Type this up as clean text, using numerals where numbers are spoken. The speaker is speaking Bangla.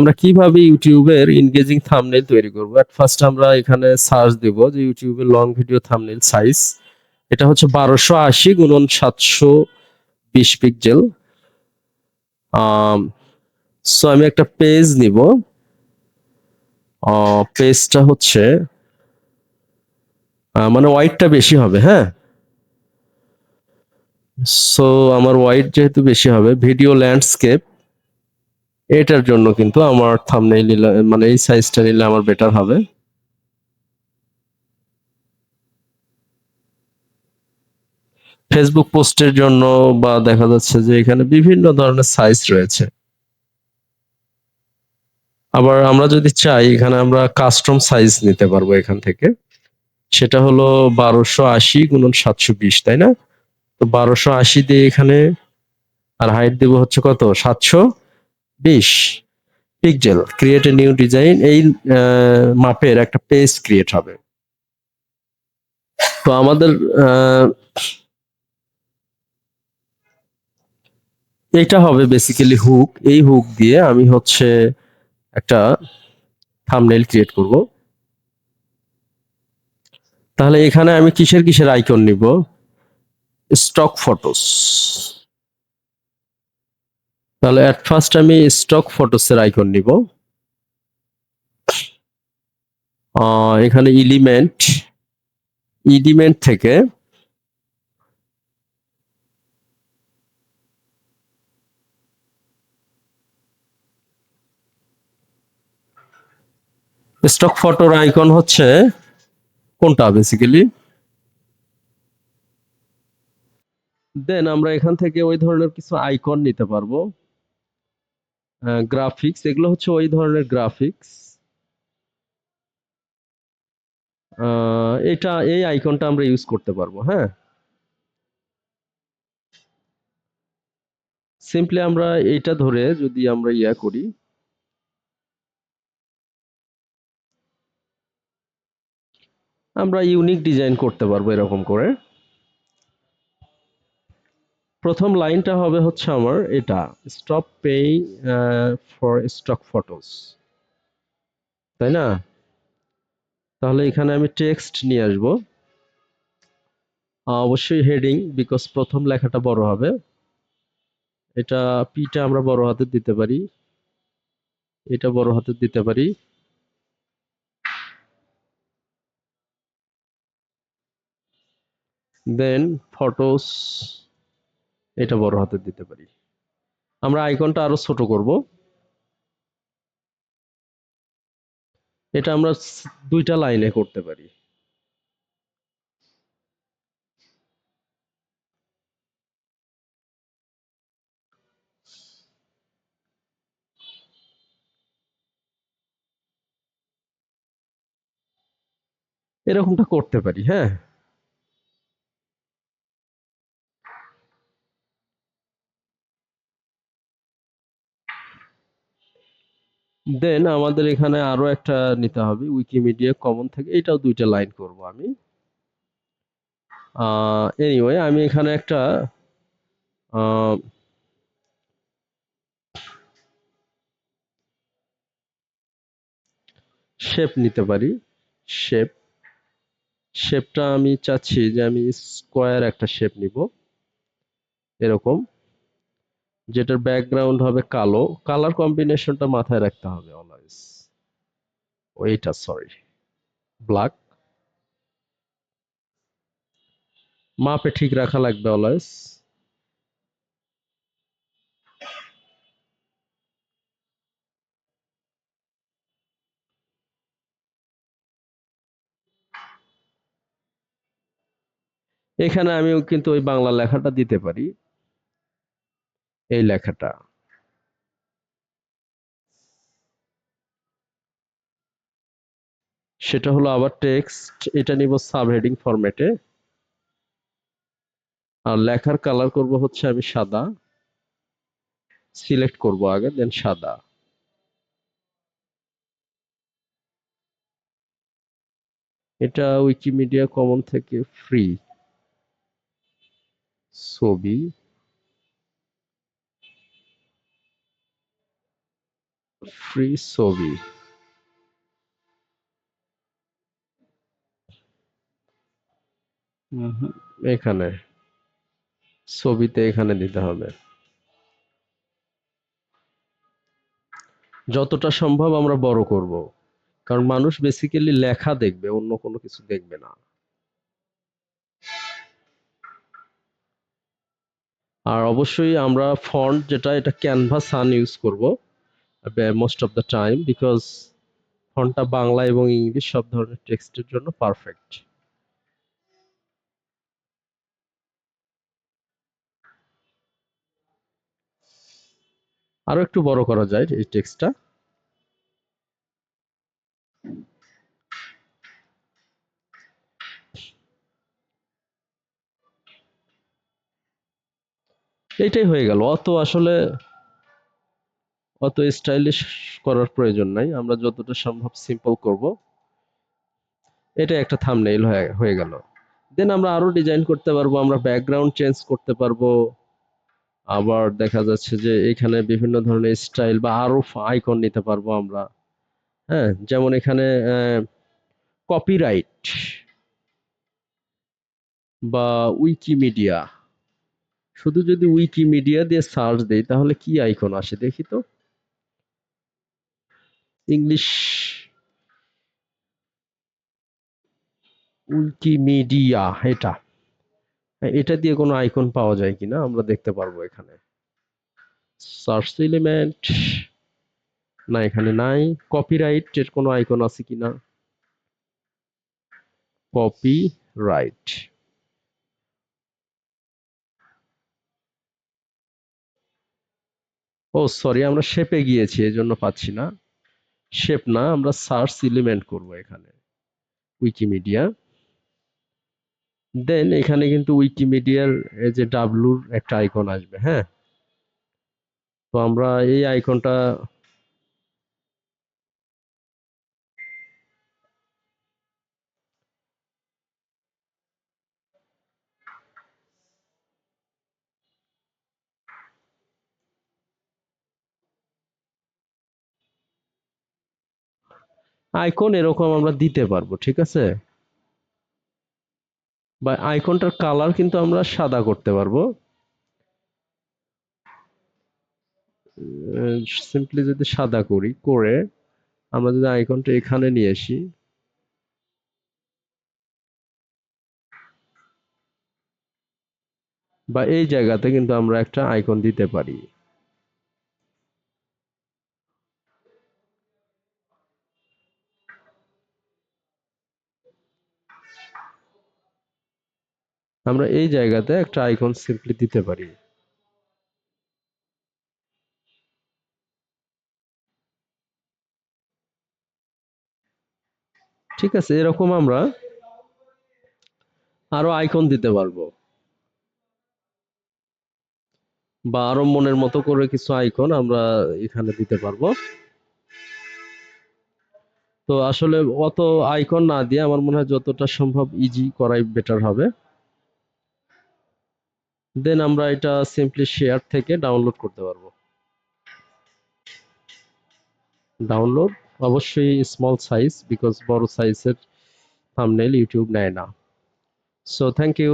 আমরা কিভাবে ইউটিউবের এনগেজিং থাম্বনেল তৈরি করব? এট ফার্স্ট আমরা এখানে সার্চ দেব যে ইউটিউবের লং ভিডিও থাম্বনেল সাইজ। এটা হচ্ছে 1280 গুণন 720 পিক্সেল। সো আমি একটা পেজ নিব। পেজটা হচ্ছে মানে ওয়াইডটা বেশি হবে, হ্যাঁ। সো আমার ওয়াইড যেহেতু বেশি হবে, ভিডিও ল্যান্ডস্কেপ এটার জন্য কিন্তু আমার থাম্বনেল নিলে মানে এই সাইজটা নিলে আমার বেটার হবে। ফেসবুক পোস্টের জন্য বা দেখা যাচ্ছে যে এখানে বিভিন্ন ধরনের সাইজ রয়েছে। আবার আমরা যদি চাই এখানে আমরা কাস্টম সাইজ নিতে পারবো এখান থেকে। সেটা হলো 1280 গুণন 720, তাই না? তো 1280 দিয়ে এখানে আর হাইট দিব হচ্ছে কত? 720 pixel. Create a new design, এই মাপের একটা পেজ ক্রিয়েট হবে। তো আমাদের এটা হবে বেসিক্যালি হুক। এই হুক দিয়ে আমি হচ্ছে একটা থাম্বনেল ক্রিয়েট করব। তাহলে এখানে আমি কিসের আইকন নিব? Stock photos. তাহলে এট ফার্স্ট আমি স্টক ফটোস এর আইকন নিব। এখানে ইলিমেন্ট থেকে স্টক ফটোর আইকন হচ্ছে কোনটা বেসিক্যালি? দেন আমরা এখান থেকে ওই ধরনের কিছু আইকন নিতে পারবো। গ্রাফিক্স, এগুলো হচ্ছে ওই ধরনের গ্রাফিক্স। এই আইকনটা আমরা ইউজ করতে পারবো, হ্যাঁ। সিম্পলি আমরা এইটা ধরে যদি আমরা ইয়া করি, আমরা ইউনিক ডিজাইন করতে পারবো এরকম করে। প্রথম লাইনটা হবে হচ্ছে আমার এটা, stop paying for stock photos, তাই না? তাহলে এখানে আমি টেক্সট নিয়ে আসব। অবশ্যই হেডিং, বিকজ প্রথম লেখাটা বড় হবে। এটা পিটা আমরা বড় হাতের দিতে পারি, এটা বড় হাতের দিতে পারি। দেন ফটোস, এটা বড় হাতের দিতে পারি। আমরা আইকনটা আরো ছোট করব। এটা আমরা দুইটা লাইনে করতে পারি। এরকমটা করতে পারি, হ্যাঁ। দেন আমাদের এখানে আরো একটা নিতে হবে উইকিমিডিয়া কমন থেকে, এটাও দুইটা লাইন করব আমি। এনিওয়ে আমি এখানে একটা শেপ নিতে পারি। শেপটা আমি চাচ্ছি যে আমি স্কোয়ার একটা শেপ নিব এরকম, যেটার ব্যাকগ্রাউন্ড হবে কালো। কালার কম্বিনেশনটা মাথায় রাখতে হবে অলওয়েজ। ওইটা সরি, ব্ল্যাক। মাপে ঠিক রাখা লাগবে অলওয়েজ। এখানে আমিও কিন্তু ওই বাংলা লেখাটা দিতে পারি, এই লেখাটা। সেটা হলো আবার টেক্সট, এটা নিব সাবহেডিং ফরম্যাটে। আর লেখার কালার করব হচ্ছে আমি সাদা। সিলেক্ট করব আগে, দেন সাদা। এটা উইকিমিডিয়া কমন থেকে ফ্রি ছবি। ফ্রি ছবি, এখানে ছবিতে এখানে দিতে হবে। যতটা সম্ভব আমরা বড় করব, কারণ মানুষ বেসিক্যালি লেখা দেখবে, অন্য কোনো কিছু দেখবে না। আর অবশ্যই আমরা ফন্ট যেটা, এটা ক্যানভা সান ইউজ করব most of the time, because ফন্টটা বাংলা এবং ইংলিশ সব ধরনের টেক্সটের জন্য পারফেক্ট। আরো একটু বড় করা যায় এই টেক্সটটা। এইটাই হয়ে গেল। অত স্টাইলিশ করার প্রয়োজন নাই, আমরা যতটা সম্ভব সিম্পল করব। এটা একটা থাম্বনেইল হয়ে গেল। দেন আমরা আরো ডিজাইন করতে পারবো, আমরা ব্যাকগ্রাউন্ড চেঞ্জ করতে পারবো। আবার দেখা যাচ্ছে যে এখানে বিভিন্ন ধরনের স্টাইল বা আরো আইকন নিতে পারবো আমরা। হ্যাঁ, যেমন এখানে কপিরাইট বা উইকিমিডিয়া, শুধু যদি উইকিমিডিয়া দিয়ে সার্চ দেই তাহলে কি আইকন আসে দেখি তো। ইংলিশ উইকিমিডিয়া, এটা দিয়ে কোনো আইকন পাওয়া যায় কিনা আমরা দেখতে পারবো এখানে। সার্চ এলিমেন্ট, না এখানে নাই। কপিরাইট এর কোনো আইকন আছে কিনা, কপিরাইট। ও সরি, আমরা শেপে গিয়েছি এজন্য পাচ্ছি না। শেপ না, আমরা সার্চ এলিমেন্ট করব এখানে, উইকিমিডিয়া। দেন এখানে কিন্তু উইকিমিডিয়ার এই যে ডাব্লুর একটা আইকন আসবে। হ্যাঁ, তো আমরা এই আইকনটা, আইকন এরকম আমরা দিতে পারবো, ঠিক আছে। বা আইকনটার কালার কিন্তু আমরা সাদা করতে পারবো। সিম্পলি যদি সাদা করে আমরা যদি আইকনটা এখানে নিয়ে আসি, বা এই জায়গাতে কিন্তু আমরা একটা আইকন দিতে পারি। আমরা এই জায়গাতে একটা আইকন সিম্পলি দিতে পারি। ঠিক আছে, এরকম আমরা আরো আইকন দিতে পারবো, বা আরো মনের মতো করে কিছু আইকন আমরা এখানে দিতে পারবো। তো আসলে অত আইকন না দিয়ে আমার মনে হয় যতটা সম্ভব ইজি করাই বেটার হবে। দেন আমরা এটা সিম্পলি শেয়ার থেকে ডাউনলোড করতে পারবো। ডাউনলোড অবশ্যই স্মল সাইজ, বিকজ বড় সাইজের থাম্বনেল ইউটিউব নেয় না। So thank you.